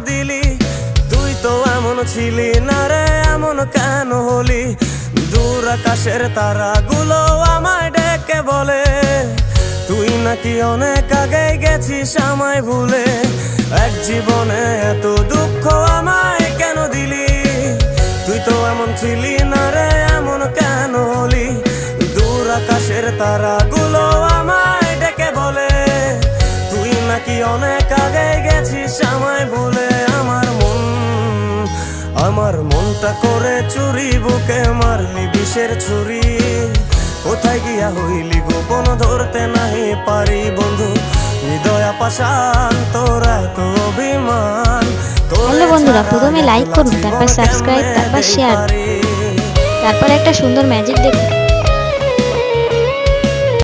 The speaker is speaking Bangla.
দিলি? তুই তো এমন ছিলি না রে, এমন কেন হলি? দূর আকাশের তারাগুলো আমায় ডেকে বলে তুই নাকি অনেক আগে গেছিস আমায় ভুলে। এক জীবনে এত দুঃখ আমায় কেন দিলি? তুই তো এমন ছিলি না রে, এমন কেন হলি? দূর আকাশের তারাগুলো আমায় ডেকে বলে তুই নাকি অনেক আগে গেছিস আমায় ভুলে। আমার মনটা করে চুরি, বুকে মারলি বিষের ছুরি। কোথায় গিয়া হইলি গোপন, ধরতে নাহি পারি বন্ধু। হৃদয় পাষাণ তোর এত অভিমান। হ্যালো বন্ধুরা, প্রথমে লাইক করুন, তারপর সাবস্ক্রাইব, তারপর শেয়ার, তারপর একটা সুন্দর ম্যাজিক দেখুন।